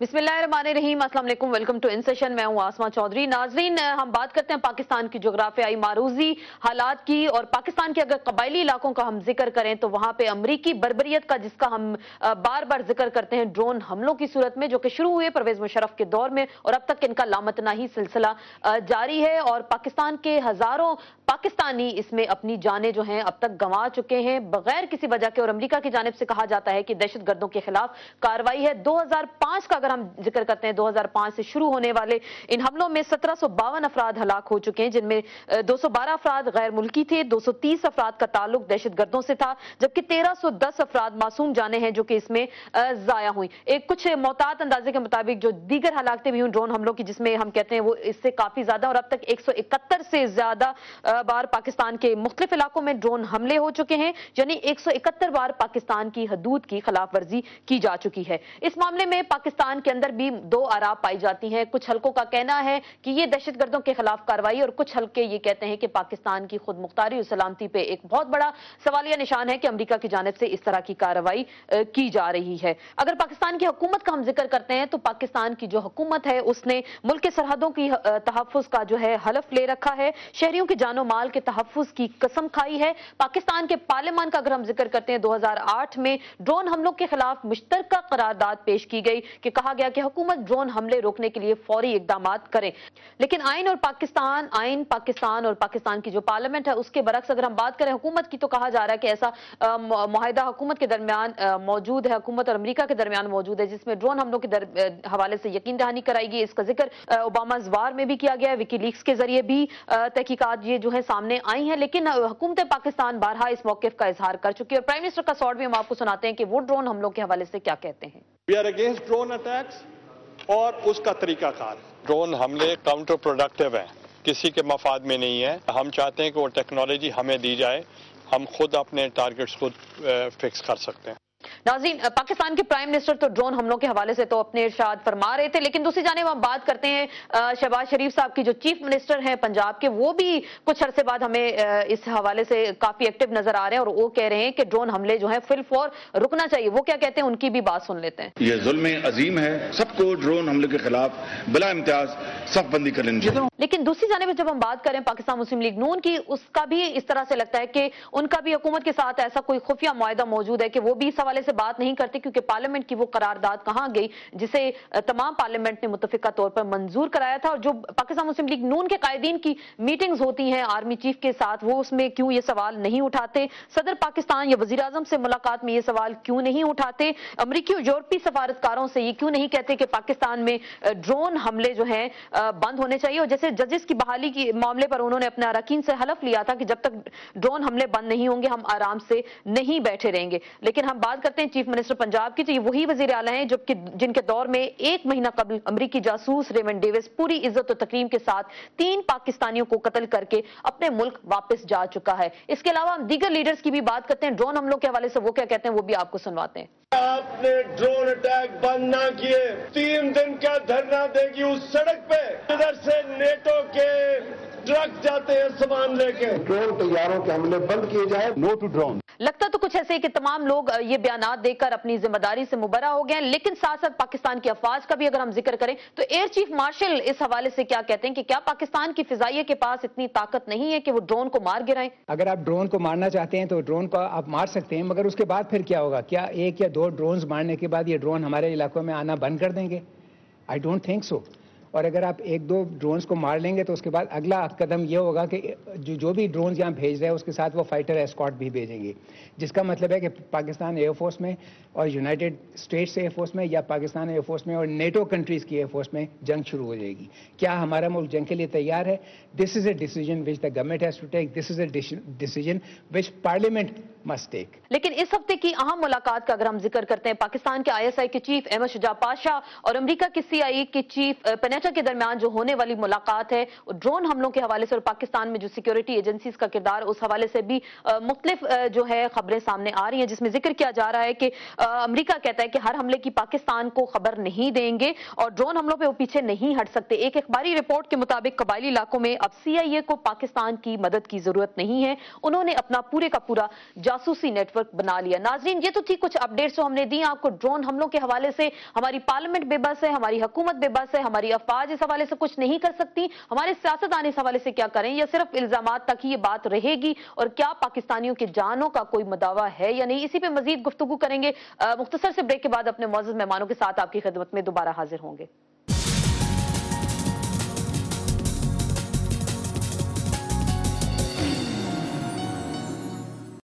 बिस्मिल्लाहिर्रहमानिर्रहीम, अस्सलाम वालेकुम, वेलकम टू इन सेशन। मैं हूं आसमा चौधरी। नाजरीन, हम बात करते हैं पाकिस्तान की जोग्राफियाई मारूजी हालात की, और पाकिस्तान के अगर कबायली इलाकों का हम जिक्र करें तो वहां पे अमरीकी बर्बरियत का, जिसका हम बार बार जिक्र करते हैं, ड्रोन हमलों की सूरत में, जो कि शुरू हुए परवेज मुशर्रफ के दौर में और अब तक इनका लामतनाही सिलसिला जारी है। और पाकिस्तान के हजारों पाकिस्तानी इसमें अपनी जानें जो हैं अब तक गंवा चुके हैं बगैर किसी वजह के। और अमेरिका की जानिब से कहा जाता है कि दहशतगर्दों के खिलाफ कार्रवाई है। 2005 का अगर हम जिक्र करते हैं, 2005 से शुरू होने वाले इन हमलों में 1752 अफराद हलाक हो चुके हैं, जिनमें 212 अफराद गैर मुल्की थे, 230 अफराद का ताल्लुक दहशतगर्दों से था, जबकि 1310 अफराद मासूम जाने हैं जो कि इसमें जाया हुई। एक कुछ मोहतात अंदाजे के मुताबिक जो दीगर हलाकतें भी हुई ड्रोन हमलों की, जिसमें हम कहते हैं वो इससे काफी ज्यादा, और अब तक 171 से ज्यादा बार पाकिस्तान के मुख्तलिफ इलाकों में ड्रोन हमले हो चुके हैं, यानी 171 बार पाकिस्तान की हदूद की खिलाफ वर्जी की जा चुकी है। इस मामले में पाकिस्तान के अंदर भी दो आरा पाई जाती हैं। कुछ हलकों का कहना है कि ये दहशतगर्दों के खिलाफ कार्रवाई, और कुछ हलके ये कहते हैं कि पाकिस्तान की खुद मुख्तारी और सलामती पे एक बहुत बड़ा सवालिया निशान है कि अमेरिका की जानिब से इस तरह की कार्रवाई की जा रही है। अगर पाकिस्तान की हुकूमत का हम जिक्र करते हैं तो पाकिस्तान की जो हुकूमत है उसने मुल्क के सरहदों की तहफ्फुज का जो है हलफ ले रखा है, शहरियों के जानो माल के तहफ्फुज की कसम खाई है। पाकिस्तान के पार्लियामान का अगर हम जिक्र करते हैं, 2008 में ड्रोन हमलों के खिलाफ मुश्तरका करारदाद पेश की गई कि कहा गया कि हुकूमत ड्रोन हमले रोकने के लिए फौरी इकदामात करे। लेकिन आइन पाकिस्तान और पाकिस्तान की जो पार्लियामेंट है उसके बरक्स अगर हम बात करें हुकूमत की, तो कहा जा रहा है कि ऐसा मुआहिदा हुकूमत के दरमियान मौजूद है, हुकूमत और अमेरिका के दरमियान मौजूद है, जिसमें ड्रोन हमलों के हवाले से यकीन दहानी कराएगी। इसका जिक्र ओबामा ज़वार में भी किया गया है, विकीलीक्स के जरिए भी तहकीकात ये जो है सामने आई है। लेकिन हुकूमत पाकिस्तान बारहा इस मौक़िफ़ का इजहार कर चुकी है, और प्राइम मिनिस्टर का शॉट भी हम आपको सुनाते हैं कि वो ड्रोन हमलों के हवाले से क्या कहते हैं। We are against drone attacks और उसका तरीकाकार। ड्रोन हमले काउंटर प्रोडक्टिव हैं, किसी के मफाद में नहीं है। हम चाहते हैं कि वो टेक्नोलॉजी हमें दी जाए, हम खुद अपने टारगेट्स खुद फिक्स कर सकते हैं। नाज़रीन, पाकिस्तान के प्राइम मिनिस्टर तो ड्रोन हमलों के हवाले से तो अपने इरशाद फरमा रहे थे, लेकिन दूसरी जानिब हम बात करते हैं शहबाज शरीफ साहब की, जो चीफ मिनिस्टर हैं पंजाब के, वो भी कुछ अरसे बाद हमें इस हवाले से काफी एक्टिव नजर आ रहे हैं, और वो कह रहे हैं कि ड्रोन हमले जो है फिल फौर रुकना चाहिए। वो क्या कहते हैं, उनकी भी बात सुन लेते हैं। ये जुल्म अजीम है, सबको ड्रोन हमले के खिलाफ बिला इम्तियाज सफ बंदी कर लेनी चाहिए। लेकिन दूसरी जानिब जब हम बात करें पाकिस्तान मुस्लिम लीग नून की, उसका भी इस तरह से लगता है कि उनका भी हुकूमत के साथ ऐसा कोई खुफिया मुआहिदा मौजूद है कि वो भी इस हवाले से बात नहीं करते, क्योंकि पार्लियामेंट की वो करारदाद कहां गई जिसे तमाम पार्लियामेंट ने मुत्तफिका तौर पर मंजूर कराया था। और जो पाकिस्तान मुस्लिम लीग नून के कायदीन की मीटिंग्स होती हैं आर्मी चीफ के साथ, वो उसमें क्यों ये सवाल नहीं उठाते? सदर पाकिस्तान या वजीर आजम से मुलाकात में ये सवाल क्यों नहीं उठाते? अमरीकी और यूरोपीय सफारतकारों से ये क्यों नहीं कहते कि पाकिस्तान में ड्रोन हमले जो है बंद होने चाहिए? और जैसे जजेस की बहाली के मामले पर उन्होंने अपने अरकान से हलफ लिया था कि जब तक ड्रोन हमले बंद नहीं होंगे हम आराम से नहीं बैठे रहेंगे। लेकिन हम बात करते हैं चीफ मिनिस्टर पंजाब की, तो ये वही वजीर आला हैं जबकि जिनके दौर में एक महीना कबल अमरीकी जासूस रेमंड डेविस पूरी इज्जत और तकरीम के साथ 3 पाकिस्तानियों को कत्ल करके अपने मुल्क वापस जा चुका है। इसके अलावा हम दीगर लीडर्स की भी बात करते हैं, ड्रोन हमलों के हवाले से वो क्या कहते हैं वो भी आपको सुनवाते हैं। आपने ड्रोन अटैक बंद ना किए, 3 दिन का धरना देगी उस सड़क पे इधर से नेटो के ट्रक जाते हैं सामान लेके। ड्रोन तैयारों के हमले बंद किए जाए, नो टू ड्रोन। लगता तो कुछ ऐसे कि तमाम लोग ये बयानात देकर अपनी जिम्मेदारी से मुबर्रा हो गए हैं, लेकिन साथ साथ पाकिस्तान की अफवाज का भी अगर हम जिक्र करें तो एयर चीफ मार्शल इस हवाले से क्या कहते हैं कि क्या पाकिस्तान की फिजाइये के पास इतनी ताकत नहीं है कि वो ड्रोन को मार गिराएं? अगर आप ड्रोन को मारना चाहते हैं तो ड्रोन को आप मार सकते हैं, मगर उसके बाद फिर क्या होगा? क्या 1 या 2 ड्रोन मारने के बाद ये ड्रोन हमारे इलाकों में आना बंद कर देंगे? I don't think so. और अगर आप 1-2 ड्रोन्स को मार लेंगे तो उसके बाद अगला कदम ये होगा कि जो भी ड्रोन्स यहाँ भेज रहे हैं उसके साथ वो फाइटर एस्कॉर्ट भी भेजेंगे, जिसका मतलब है कि पाकिस्तान एयरफोर्स में और यूनाइटेड स्टेट्स एयरफोर्स में या पाकिस्तान एयरफोर्स में और नेटो कंट्रीज़ की एयरफोर्स में जंग शुरू हो जाएगी। क्या हमारा मुल्क जंग के लिए तैयार है? This is a decision which the government has to take, this is a decision which parliament must take. लेकिन इस हफ्ते की अहम मुलाकात का अगर हम जिक्र करते हैं, पाकिस्तान के ISI के चीफ अहमद शुजा पाशा और अमेरिका के CIA के चीफ पेनेटा के दरमियान जो होने वाली मुलाकात है, ड्रोन हमलों के हवाले से और पाकिस्तान में जो सिक्योरिटी एजेंसीज का किरदार, उस हवाले से भी मुख्तलिफ जो है खबरें सामने आ रही हैं, जिसमें जिक्र किया जा रहा है कि अमेरिका कहता है कि हर हमले की पाकिस्तान को खबर नहीं देंगे और ड्रोन हमलों पे वो पीछे नहीं हट सकते। एक अखबारी रिपोर्ट के मुताबिक कबायली इलाकों में अब CIA को पाकिस्तान की मदद की जरूरत नहीं है, उन्होंने अपना पूरे का पूरा जासूसी नेटवर्क बना लिया। नाजरीन, ये तो थी कुछ अपडेट्स जो हमने दी आपको ड्रोन हमलों के हवाले से। हमारी पार्लियामेंट बेबस है, हमारी हुकूमत बेबस है, हमारी अफवाज इस हवाले से कुछ नहीं कर सकती। हमारे सियासतदान इस हवाले से क्या करें? या सिर्फ इल्जामात तक ही ये बात रहेगी और क्या पाकिस्तानियों की जानों का कोई मदावा है या नहीं? इसी पे मजीद गुफ्तगू करेंगे। मुख्तसर से ब्रेक के बाद अपने मौजूद मेहमानों के साथ आपकी खिदमत में दोबारा हाजिर होंगे।